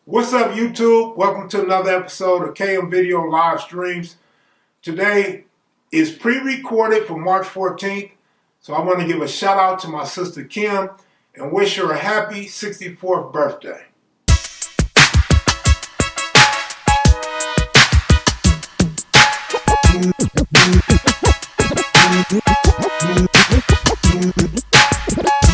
What's up, YouTube? Welcome to another episode of KM Video live streams. Today is pre-recorded for March 14th, so I want to give a shout out to my sister Kim and wish her a happy 64th birthday.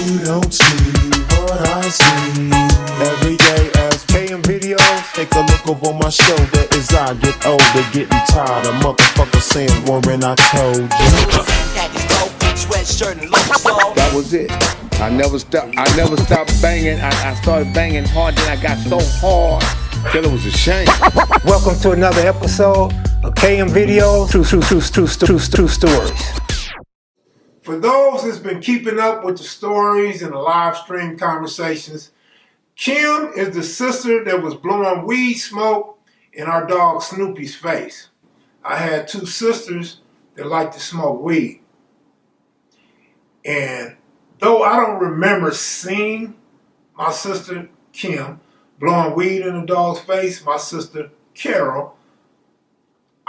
You don't see what I see. Every day as KM Videos, take a look over my shoulder as I get older, getting tired of motherfuckers saying, Warren, I told you. That was it. I never stopped banging. I started banging hard, then I got so hard till it was a shame. Welcome to another episode of KM Videos, true stories. For those that's been keeping up with the stories and the live stream conversations, Kim is the sister that was blowing weed smoke in our dog Snoopy's face. I had two sisters that liked to smoke weed. And though I don't remember seeing my sister Kim blowing weed in the dog's face, my sister Carol,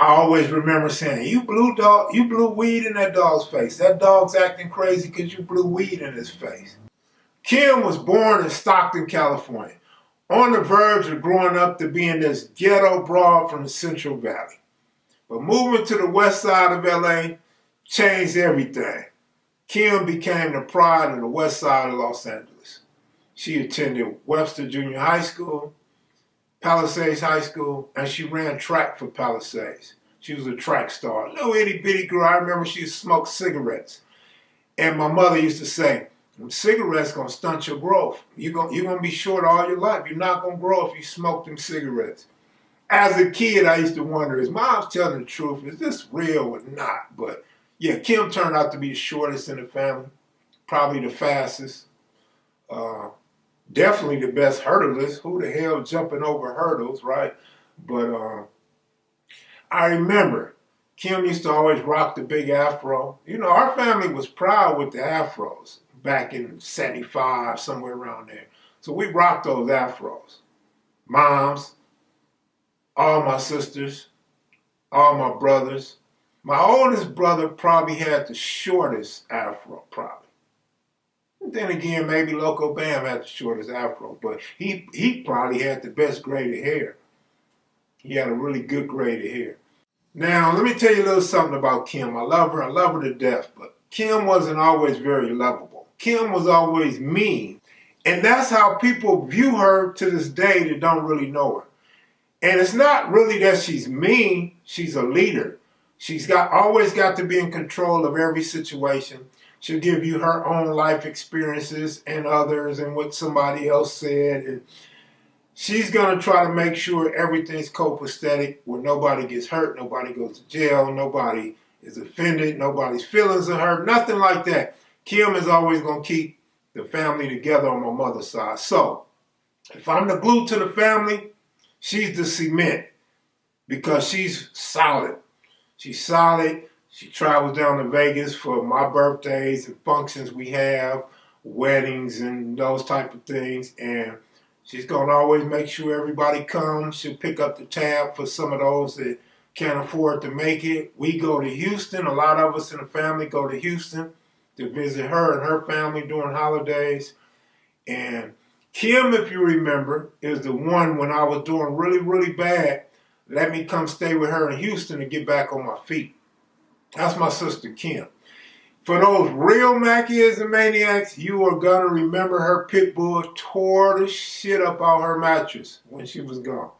I always remember saying, you blew weed in that dog's face. That dog's acting crazy because you blew weed in his face. Kim was born in Stockton, California, on the verge of growing up to being this ghetto broad from the Central Valley. But moving to the west side of LA changed everything. Kim became the pride of the west side of Los Angeles. She attended Webster Junior High School, Palisades High School, and she ran track for Palisades. She was a track star. Little itty bitty girl. I remember she smoked cigarettes. And my mother used to say, cigarettes gonna stunt your growth. You're gonna be short all your life. You're not gonna grow if you smoke them cigarettes. As a kid, I used to wonder, is Mom's telling the truth? Is this real or not? But yeah, Kim turned out to be the shortest in the family, probably the fastest. Definitely the best hurdlist. Who the hell jumping over hurdles, right? But I remember Kim used to always rock the big afro. You know, our family was proud with the afros back in 75, somewhere around there. So we rocked those afros. Moms, all my sisters, all my brothers. My oldest brother probably had the shortest afro, probably. Then again, maybe Loco Bam had the shortest afro, but he probably had the best grade of hair. He had a really good grade of hair. Now, let me tell you a little something about Kim. I love her to death, but Kim wasn't always very lovable. Kim was always mean, and that's how people view her to this day that don't really know her. And it's not really that she's mean, she's a leader. She's always got to be in control of every situation. She'll give you her own life experiences and others and what somebody else said. And she's going to try to make sure everything's copacetic, where nobody gets hurt, nobody goes to jail, nobody is offended, nobody's feelings are hurt, nothing like that. Kim is always going to keep the family together on my mother's side. So if I'm the glue to the family, she's the cement because she's solid. She's solid. She travels down to Vegas for my birthdays and functions we have, weddings and those type of things. And she's going to always make sure everybody comes. She'll pick up the tab for some of those that can't afford to make it. We go to Houston. A lot of us in the family go to Houston to visit her and her family during holidays. And Kim, if you remember, is the one when I was doing really, really bad, let me come stay with her in Houston to get back on my feet. That's my sister Kim. For those real Machias and maniacs, you are going to remember her pit bull tore the shit up out her mattress when she was gone.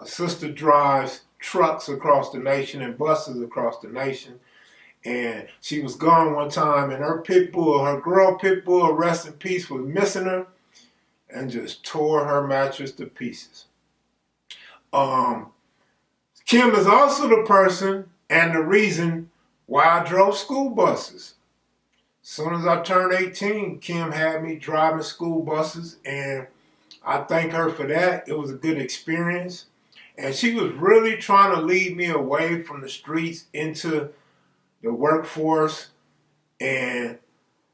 My sister drives trucks across the nation and buses across the nation. And she was gone one time, and her pit bull, her girl pit bull, rest in peace, was missing her and just tore her mattress to pieces. Kim is also the person and the reason why I drove school buses. As soon as I turned 18, Kim had me driving school buses, and I thank her for that. It was a good experience. And she was really trying to lead me away from the streets into the workforce. And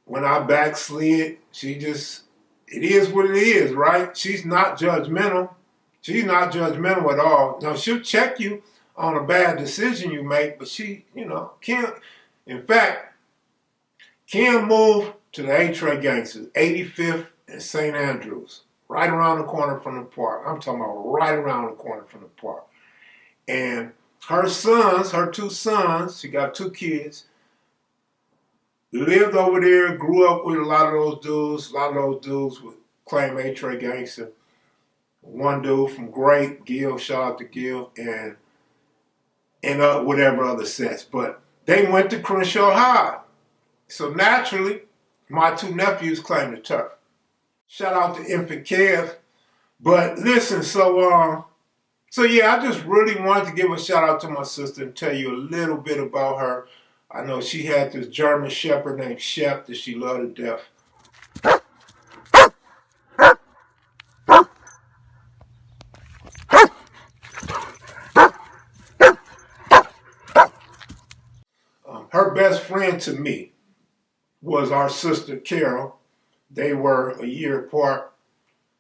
when I backslid, it is what it is, right? She's not judgmental. She's not judgmental at all. Now, she'll check you on a bad decision you make, but she, Kim, in fact, Kim moved to the A-Tray Gangsters, 85th and St. Andrews, right around the corner from the park. I'm talking about right around the corner from the park. And her sons, her two sons, she got two kids, lived over there, grew up with a lot of those dudes. A lot of those dudes would claim A-Tray Gangster. One dude from Great, Gil, shout out to Gil, and whatever other sets. But they went to Crenshaw High. So naturally, my two nephews claim the turf. Shout out to Infant Kev. But listen, so yeah, I just really wanted to give a shout out to my sister and tell you a little bit about her. I know she had this German Shepherd named Shep that she loved to death. Her best friend to me was our sister Carol. They were a year apart,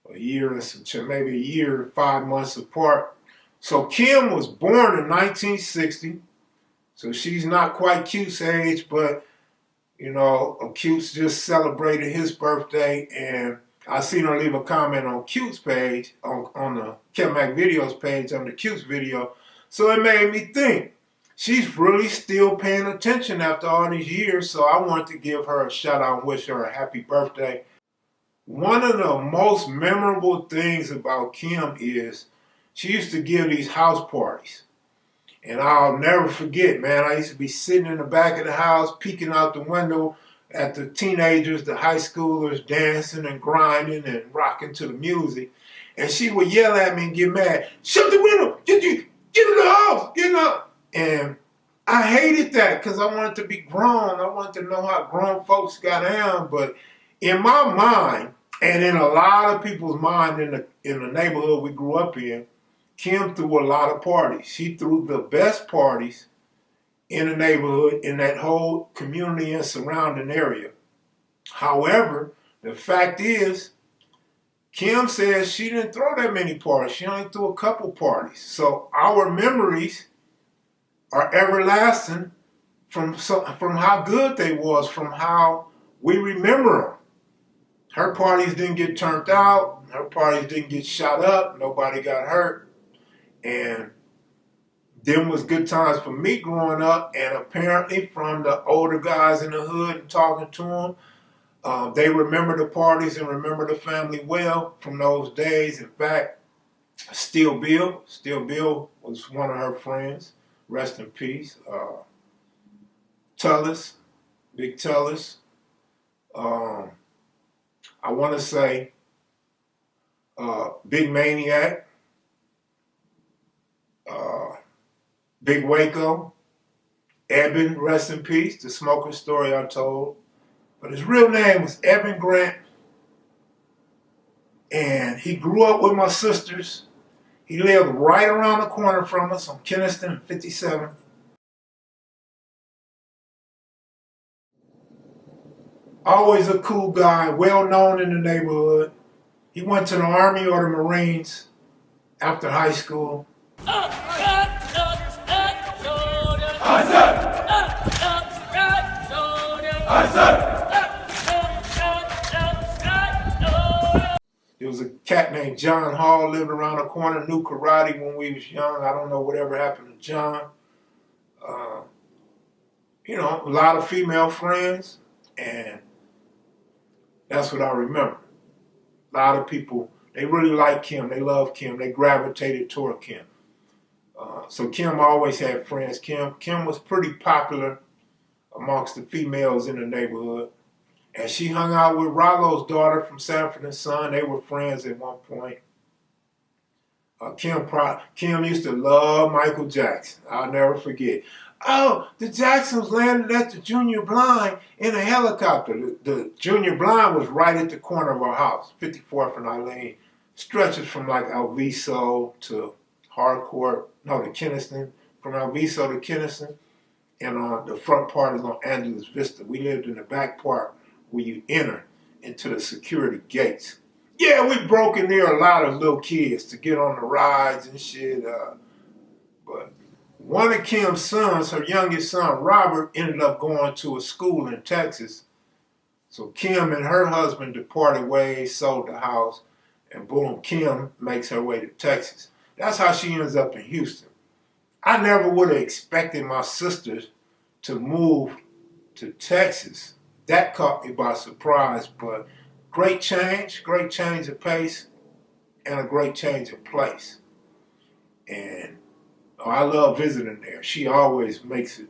maybe a year and 5 months apart. So Kim was born in 1960, so she's not quite Cute's age, but Cute's just celebrated his birthday, and I seen her leave a comment on Cute's page, on the Kev Mac videos page on the Cute's video, so it made me think. She's really still paying attention after all these years, so I wanted to give her a shout out and wish her a happy birthday. One of the most memorable things about Kim is she used to give these house parties. And I'll never forget, man, I used to be sitting in the back of the house, peeking out the window at the teenagers, the high schoolers dancing and grinding and rocking to the music. And she would yell at me and get mad, "Shut the window, get in the house, get up." And I hated that because I wanted to be grown. I wanted to know how grown folks got down. But in my mind, and in a lot of people's mind in the neighborhood we grew up in, Kim threw a lot of parties. She threw the best parties in the neighborhood, in that whole community and surrounding area. However, the fact is, Kim says she didn't throw that many parties. She only threw a couple parties. So our memories are everlasting from how good they was, from how we remember them. Her parties didn't get turned out. Her parties didn't get shot up. Nobody got hurt. And them was good times for me growing up. And apparently from the older guys in the hood and talking to them, they remember the parties and remember the family well from those days. In fact, Steel Bill was one of her friends. Rest in peace. Tullis, Big Tullis. I want to say Big Maniac, Big Waco, Eben, rest in peace, the smoking story I told. But his real name was Eben Grant, and he grew up with my sisters. He lived right around the corner from us on Keniston and 57. Always a cool guy, well known in the neighborhood. He went to the Army or the Marines after high school. There was a cat named John Hall lived around the corner, knew karate when we was young. I don't know whatever happened to John. A lot of female friends, and that's what I remember. A lot of people, they really liked Kim. They loved Kim. They gravitated toward Kim. So Kim always had friends. Kim was pretty popular amongst the females in the neighborhood. And she hung out with Rollo's daughter from Sanford and Son. They were friends at one point. Kim used to love Michael Jackson. I'll never forget. Oh, the Jacksons landed at the Junior Blind in a helicopter. The Junior Blind was right at the corner of our house, 54th and Eileen. Stretches from like Alviso to Harcourt, to Keniston, from Alviso to Keniston. And the front part is on Angeles Vista. We lived in the back part where you enter into the security gates. Yeah, we broke in there a lot of little kids to get on the rides and shit. But one of Kim's sons, her youngest son, Robert, ended up going to a school in Texas. So Kim and her husband departed ways, sold the house, and boom, Kim makes her way to Texas. That's how she ends up in Houston. I never would have expected my sisters to move to Texas. That caught me by surprise, but great change of pace, and a great change of place. And I love visiting there. She always makes it,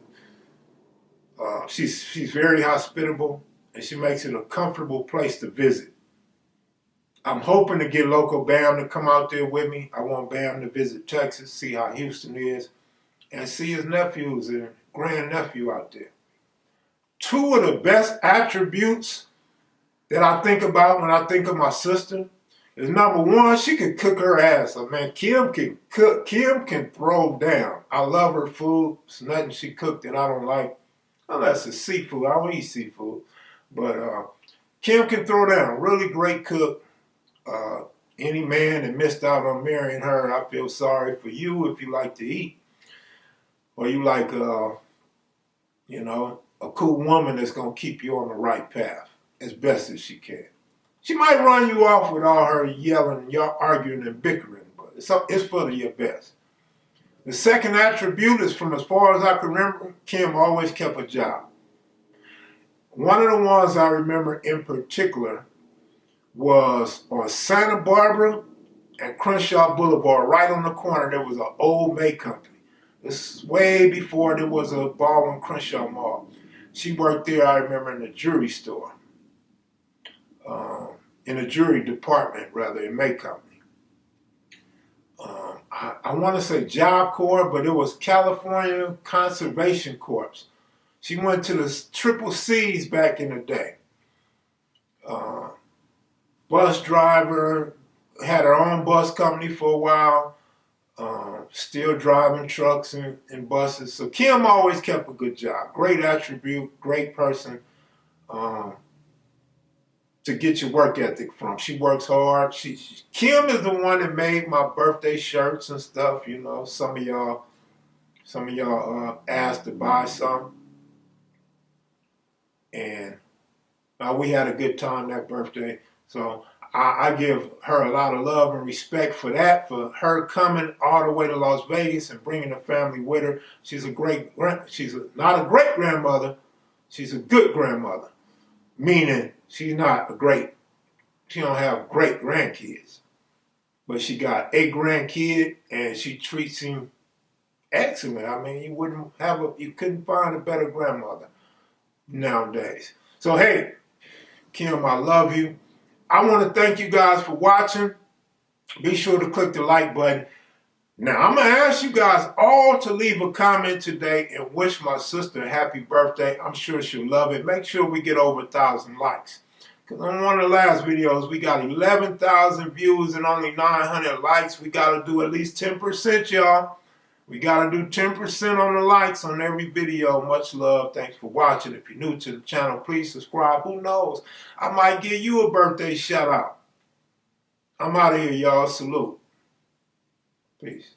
she's very hospitable, and she makes it a comfortable place to visit. I'm hoping to get local Bam to come out there with me. I want Bam to visit Texas, see how Houston is, and see his nephews and grandnephew out there. Two of the best attributes that I think about when I think of my sister is, number one, she can cook her ass off. Man, Kim can cook. Kim can throw down. I love her food. There's nothing she cooked that I don't like, unless it's seafood. I don't eat seafood. But Kim can throw down. Really great cook. Any man that missed out on marrying her, I feel sorry for you if you like to eat. Or you like, a cool woman that's going to keep you on the right path as best as she can. She might run you off with all her yelling, y'all arguing and bickering, but it's for your best. The second attribute is, from as far as I can remember, Kim always kept a job. One of the ones I remember in particular was on Santa Barbara and Crenshaw Boulevard. Right on the corner, there was an Old May company. This is way before there was a Baldwin Crenshaw Mall. She worked there, I remember, in the jewelry store. In the jewelry department, rather, in May Company. I want to say Job Corps, but it was California Conservation Corps. She went to the Triple C's back in the day. Bus driver, had her own bus company for a while, still driving trucks and buses. So Kim always kept a good job. Great attribute, great person to get your work ethic from. She works hard. Kim is the one that made my birthday shirts and stuff. Some of y'all asked to buy some, and we had a good time that birthday. So I give her a lot of love and respect for that, for her coming all the way to Las Vegas and bringing the family with her. She's not a great grandmother. She's a good grandmother, meaning she don't have great grandkids, but she got a grandkid and she treats him excellent. I mean, you couldn't find a better grandmother nowadays. So hey, Kim, I love you. I want to thank you guys for watching. Be sure to click the like button. Now, I'm going to ask you guys all to leave a comment today and wish my sister a happy birthday. I'm sure she'll love it. Make sure we get over 1,000 likes. Because on one of the last videos, we got 11,000 views and only 900 likes. We got to do at least 10%, y'all. We got to do 10% on the likes on every video. Much love. Thanks for watching. If you're new to the channel, please subscribe. Who knows? I might give you a birthday shout out. I'm out of here, y'all. Salute. Peace.